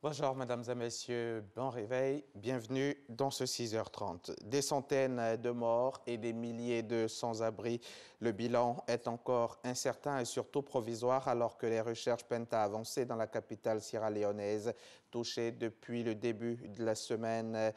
Bonjour mesdames et messieurs, bon réveil, bienvenue dans ce 6h30. Des centaines de morts et des milliers de sans-abri. Le bilan est encore incertain et surtout provisoire alors que les recherches peinent à avancer dans la capitale sierra-léonaise, touchée depuis le début de la semaine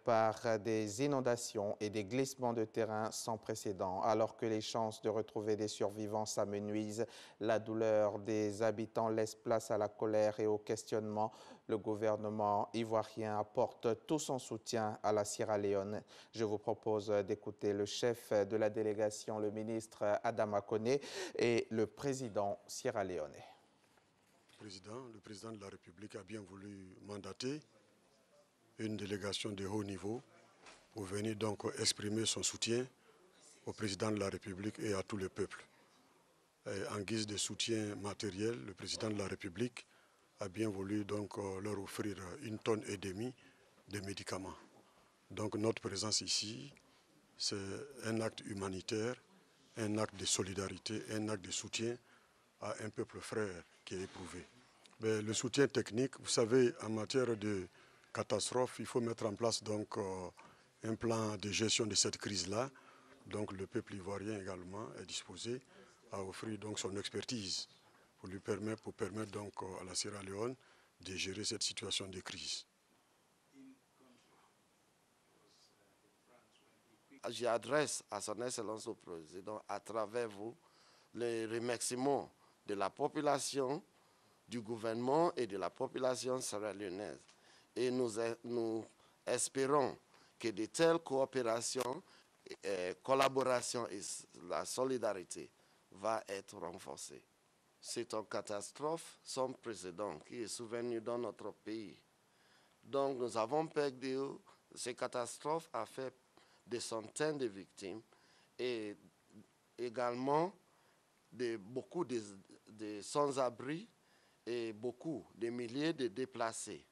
par des inondations et des glissements de terrain sans précédent. Alors que les chances de retrouver des survivants s'amenuisent, la douleur des habitants laisse place à la colère et au questionnement. Le gouvernement ivoirien apporte tout son soutien à la Sierra Leone. Je vous propose d'écouter le chef de la délégation, le ministre Adama Koné, et le président sierra-léonais. Le président de la République a bien voulu mandater une délégation de haut niveau pour venir donc exprimer son soutien au président de la République et à tout le peuple. En guise de soutien matériel, le président de la République a bien voulu donc leur offrir 1,5 tonne de médicaments. Donc notre présence ici, c'est un acte humanitaire, un acte de solidarité, un acte de soutien à un peuple frère qui est éprouvé. Mais le soutien technique, vous savez, en matière de catastrophe, il faut mettre en place donc un plan de gestion de cette crise-là. Donc le peuple ivoirien également est disposé à offrir donc son expertise pour permettre donc à la Sierra Leone de gérer cette situation de crise. J'adresse à son Excellence le Président, à travers vous, les remerciements de la population, du gouvernement et de la population sierra-léonaise. Et nous espérons que de telles coopérations, collaborations et la solidarité va être renforcée. C'est une catastrophe sans précédent qui est survenue dans notre pays. Donc nous avons perdu, cette catastrophe a fait des centaines de victimes et également beaucoup de sans-abri et beaucoup de milliers de déplacés.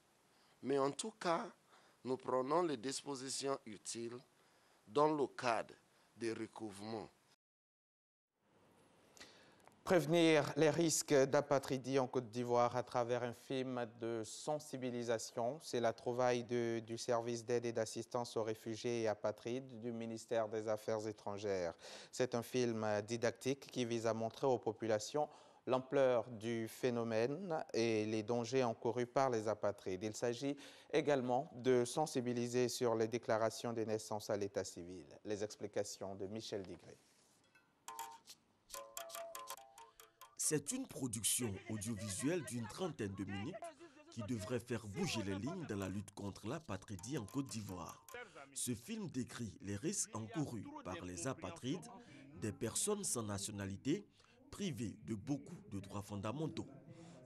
Mais en tout cas, nous prenons les dispositions utiles dans le cadre des recouvrements. Prévenir les risques d'apatridie en Côte d'Ivoire à travers un film de sensibilisation, c'est la trouvaille du service d'aide et d'assistance aux réfugiés et apatrides du ministère des Affaires étrangères. C'est un film didactique qui vise à montrer aux populations l'ampleur du phénomène et les dangers encourus par les apatrides. Il s'agit également de sensibiliser sur les déclarations des naissances à l'état civil. Les explications de Michel Digré. C'est une production audiovisuelle d'une trentaine de minutes qui devrait faire bouger les lignes dans la lutte contre l'apatridie en Côte d'Ivoire. Ce film décrit les risques encourus par les apatrides, des personnes sans nationalité, privées de beaucoup de droits fondamentaux.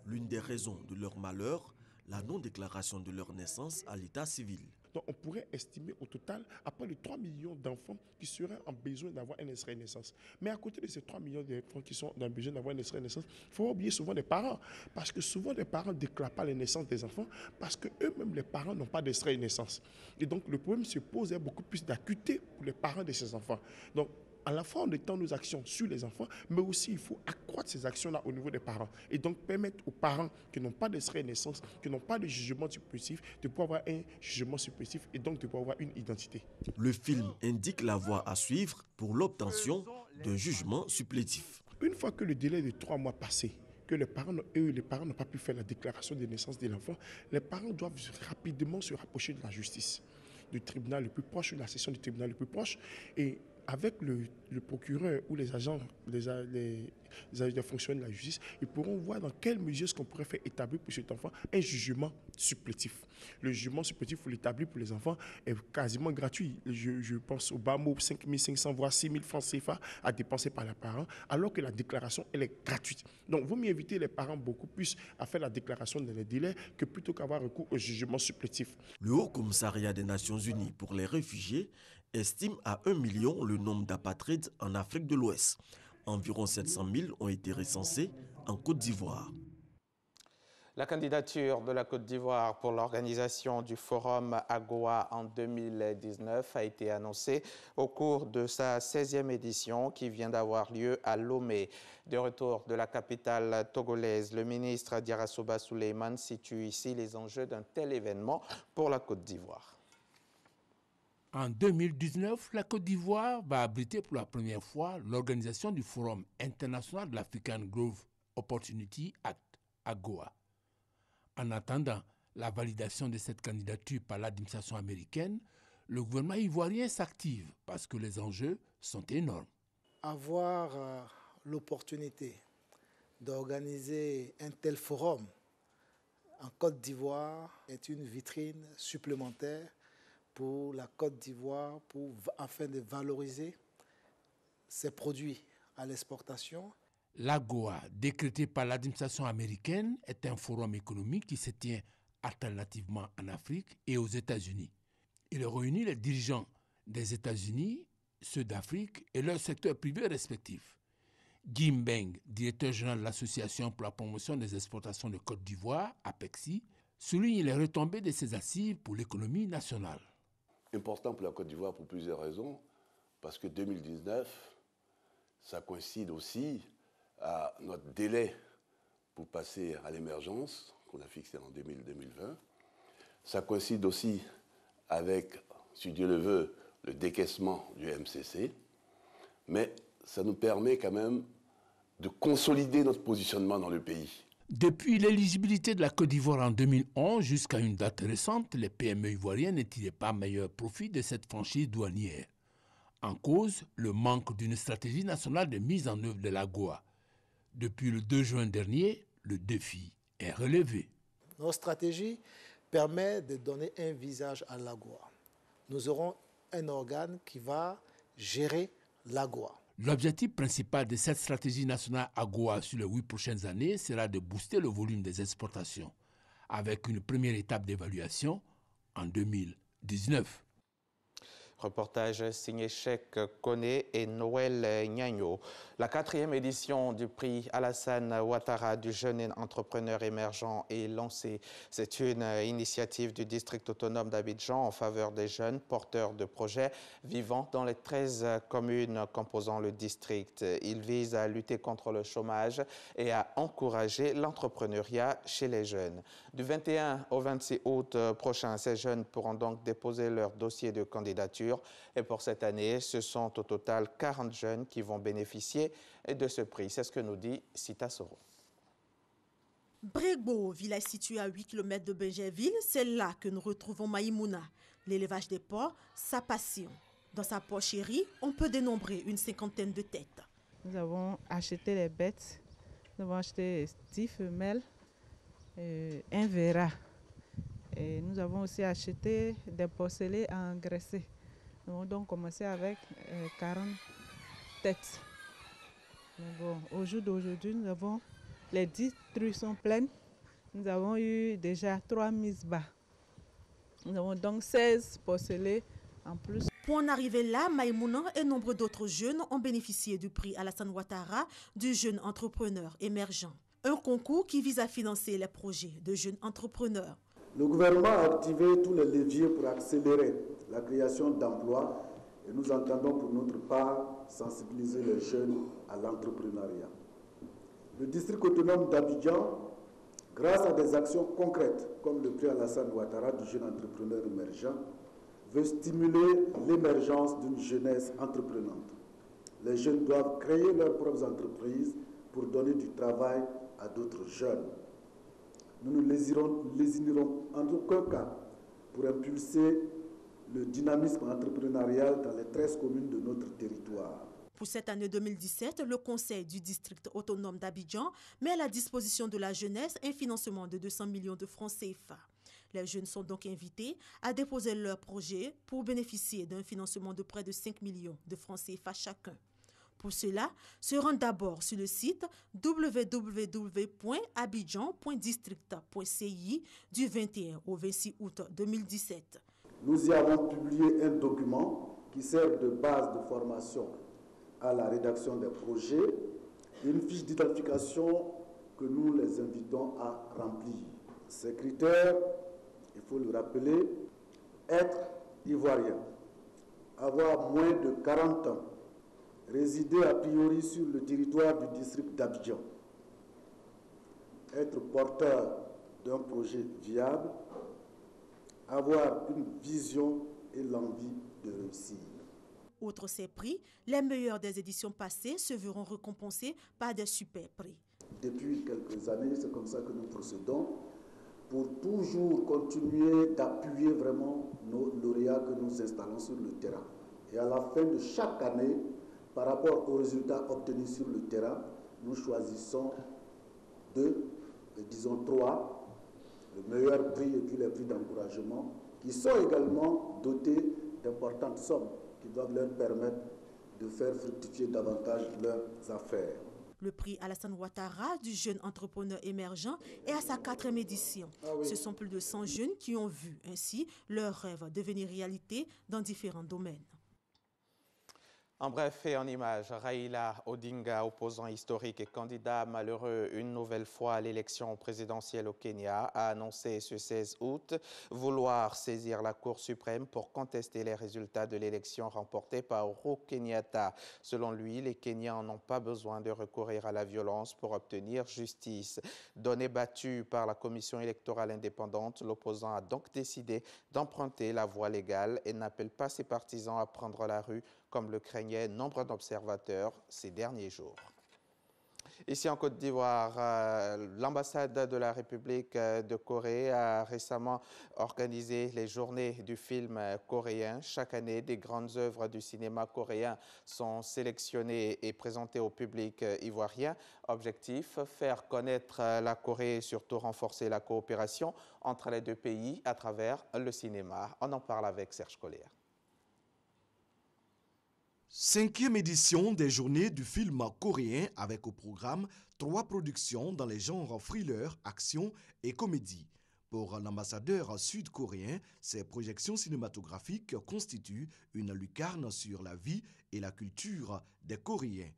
L'une des raisons de leur malheur, la non-déclaration de leur naissance à l'état civil. Donc on pourrait estimer au total à près de 3 millions d'enfants qui seraient en besoin d'avoir un extrait de naissance. Mais à côté de ces 3 millions d'enfants qui sont en besoin d'avoir un extrait de naissance, il faut oublier souvent les parents. Parce que souvent les parents ne déclarent pas les naissances des enfants parce qu'eux-mêmes, les parents, n'ont pas d'extrait de naissance. Et donc le problème se pose avec beaucoup plus d'acuité pour les parents de ces enfants. Donc à la fois en étant nos actions sur les enfants, mais aussi il faut accroître ces actions-là au niveau des parents. Et donc permettre aux parents qui n'ont pas d'extrait de naissance, qui n'ont pas de jugement supplétif, de pouvoir avoir un jugement supplétif et donc de pouvoir avoir une identité. Le film indique la voie à suivre pour l'obtention d'un jugement supplétif. Une fois que le délai de 3 mois passé, que les parents n'ont pas pu faire la déclaration de naissance de l'enfant, les parents doivent rapidement se rapprocher de la justice, du tribunal le plus proche, de la session du tribunal le plus proche, et avec le procureur ou les agents, les fonctionnaires de la justice, ils pourront voir dans quelle mesure est-ce qu'on pourrait faire établir pour cet enfant un jugement supplétif. Le jugement supplétif pour l'établir pour les enfants est quasiment gratuit. Je pense au bas mot 5 500 voire 6 000 francs CFA à dépenser par les parents, alors que la déclaration, elle est gratuite. Donc, vous mieux inviter les parents beaucoup plus à faire la déclaration dans les délais que plutôt qu'avoir recours au jugement supplétif. Le Haut Commissariat des Nations Unies pour les réfugiés estime à 1 million le nombre d'apatrides en Afrique de l'Ouest. Environ 700 000 ont été recensés en Côte d'Ivoire. La candidature de la Côte d'Ivoire pour l'organisation du forum AGOA en 2019 a été annoncée au cours de sa 16e édition qui vient d'avoir lieu à Lomé. De retour de la capitale togolaise, le ministre Diarra Souleymane situe ici les enjeux d'un tel événement pour la Côte d'Ivoire. En 2019, la Côte d'Ivoire va abriter pour la première fois l'organisation du Forum international de l'African Growth Opportunity Act, AGOA. En attendant la validation de cette candidature par l'administration américaine, le gouvernement ivoirien s'active parce que les enjeux sont énormes. Avoir l'opportunité d'organiser un tel forum en Côte d'Ivoire est une vitrine supplémentaire pour la Côte d'Ivoire afin de valoriser ses produits à l'exportation. L'AGOA, décrété par l'administration américaine, est un forum économique qui se tient alternativement en Afrique et aux États-Unis. Il réunit les dirigeants des États-Unis, ceux d'Afrique et leurs secteurs privés respectifs. Jim Beng, directeur général de l'Association pour la promotion des exportations de Côte d'Ivoire, APEXI, souligne les retombées de ces assises pour l'économie nationale. Important pour la Côte d'Ivoire pour plusieurs raisons, parce que 2019, ça coïncide aussi à notre délai pour passer à l'émergence, qu'on a fixé en 2020. Ça coïncide aussi avec, si Dieu le veut, le décaissement du MCC, mais ça nous permet quand même de consolider notre positionnement dans le pays. Depuis l'éligibilité de la Côte d'Ivoire en 2011 jusqu'à une date récente, les PME ivoiriennes ne tiraient pas meilleur profit de cette franchise douanière. En cause, le manque d'une stratégie nationale de mise en œuvre de l'AGOA. Depuis le 2 juin dernier, le défi est relevé. Notre stratégie permet de donner un visage à l'AGOA. Nous aurons un organe qui va gérer l'AGOA. L'objectif principal de cette stratégie nationale AGOA sur les 8 prochaines années sera de booster le volume des exportations, avec une première étape d'évaluation en 2019. Reportage signé Cheikh Koné et Noël Nyagno. La 4e édition du prix Alassane Ouattara du jeune entrepreneur émergent est lancée. C'est une initiative du district autonome d'Abidjan en faveur des jeunes porteurs de projets vivant dans les 13 communes composant le district. Il vise à lutter contre le chômage et à encourager l'entrepreneuriat chez les jeunes. Du 21 au 26 août prochain, ces jeunes pourront donc déposer leur dossier de candidature. Et pour cette année, ce sont au total 40 jeunes qui vont bénéficier de ce prix. C'est ce que nous dit Sita Soro. Bregbo, village situé à 8 km de Benjerville, c'est là que nous retrouvons Maïmouna. L'élevage des porcs, sa passion. Dans sa porcherie, on peut dénombrer une 50aine de têtes. Nous avons acheté les bêtes. Nous avons acheté 10 femelles, un verra. Et nous avons aussi acheté des porcelets engraissés. Nous avons donc commencé avec 40 têtes. Mais bon, au jour d'aujourd'hui, nous avons les 10 truies sont pleines. Nous avons eu déjà 3 mises bas. Nous avons donc 16 porcelets en plus. Pour en arriver là, Maïmouna et nombre d'autres jeunes ont bénéficié du prix Alassane Ouattara du jeune entrepreneur émergent. Un concours qui vise à financer les projets de jeunes entrepreneurs. Le gouvernement a activé tous les leviers pour accélérer la création d'emplois et nous entendons pour notre part sensibiliser les jeunes à l'entrepreneuriat. Le district autonome d'Abidjan, grâce à des actions concrètes comme le prix Alassane Ouattara du jeune entrepreneur émergent, veut stimuler l'émergence d'une jeunesse entreprenante. Les jeunes doivent créer leurs propres entreprises pour donner du travail à d'autres jeunes. Nous ne lésinerons en aucun cas pour impulser le dynamisme entrepreneurial dans les 13 communes de notre territoire. Pour cette année 2017, le Conseil du district autonome d'Abidjan met à la disposition de la jeunesse un financement de 200 millions de francs CFA. Les jeunes sont donc invités à déposer leur projet pour bénéficier d'un financement de près de 5 millions de francs CFA chacun. Pour cela, se rendre d'abord sur le site www.abidjan.district.ci du 21 au 26 août 2017. Nous y avons publié un document qui sert de base de formation à la rédaction des projets et une fiche d'identification que nous les invitons à remplir. Ces critères, il faut le rappeler, être ivoirien, avoir moins de 40 ans, résider a priori sur le territoire du district d'Abidjan, être porteur d'un projet viable, avoir une vision et l'envie de réussir. Outre ces prix, les meilleurs des éditions passées se verront récompensés par des super prix. Depuis quelques années, c'est comme ça que nous procédons pour toujours continuer d'appuyer vraiment nos lauréats que nous installons sur le terrain. Et à la fin de chaque année, par rapport aux résultats obtenus sur le terrain, nous choisissons disons 3, le meilleur prix et puis les prix d'encouragement, qui sont également dotés d'importantes sommes qui doivent leur permettre de faire fructifier davantage leurs affaires. Le prix Alassane Ouattara du jeune entrepreneur émergent est à sa 4e édition. Ce sont plus de 100 jeunes qui ont vu ainsi leurs rêves devenir réalité dans différents domaines. En bref et en images, Raila Odinga, opposant historique et candidat malheureux une nouvelle fois à l'élection présidentielle au Kenya, a annoncé ce 16 août vouloir saisir la Cour suprême pour contester les résultats de l'élection remportée par Uhuru Kenyatta. Selon lui, les Kenyans n'ont pas besoin de recourir à la violence pour obtenir justice. Donné battu par la commission électorale indépendante, l'opposant a donc décidé d'emprunter la voie légale et n'appelle pas ses partisans à prendre la rue comme le craignaient nombre d'observateurs ces derniers jours. Ici en Côte d'Ivoire, l'ambassade de la République de Corée a récemment organisé les journées du film coréen. Chaque année, des grandes œuvres du cinéma coréen sont sélectionnées et présentées au public ivoirien. Objectif, faire connaître la Corée et surtout renforcer la coopération entre les deux pays à travers le cinéma. On en parle avec Serge Collier. 5e édition des journées du film coréen avec au programme 3 productions dans les genres thriller, action et comédie. Pour l'ambassadeur sud-coréen, ces projections cinématographiques constituent une lucarne sur la vie et la culture des Coréens.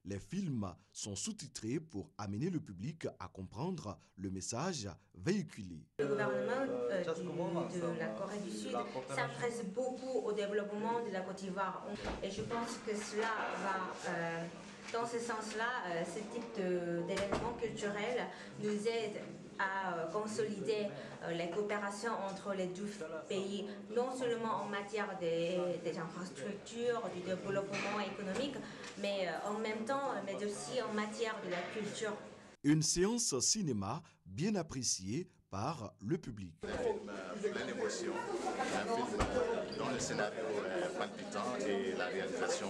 Les films sont sous-titrés pour amener le public à comprendre le message véhiculé. Le gouvernement de la Corée du Sud s'intéresse beaucoup au développement de la Côte d'Ivoire. Et je pense que cela va, dans ce sens-là, ce type d'événements culturels nous aide à consolider les coopérations entre les deux pays, non seulement en matière des infrastructures, du développement économique, mais en même temps, mais aussi en matière de la culture. Une séance cinéma bien appréciée par le public. Un film plein d'émotions, un film dont le scénario est palpitant et la réalisation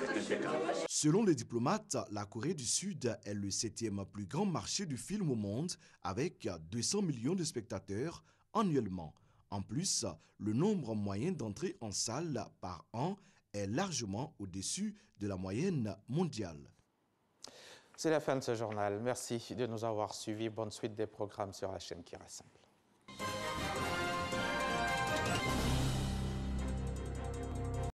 impeccable. Selon les diplomates, la Corée du Sud est le 7e plus grand marché du film au monde avec 200 millions de spectateurs annuellement. En plus, le nombre moyen d'entrées en salle par an est largement au-dessus de la moyenne mondiale. C'est la fin de ce journal. Merci de nous avoir suivis. Bonne suite des programmes sur la chaîne Kira Simple.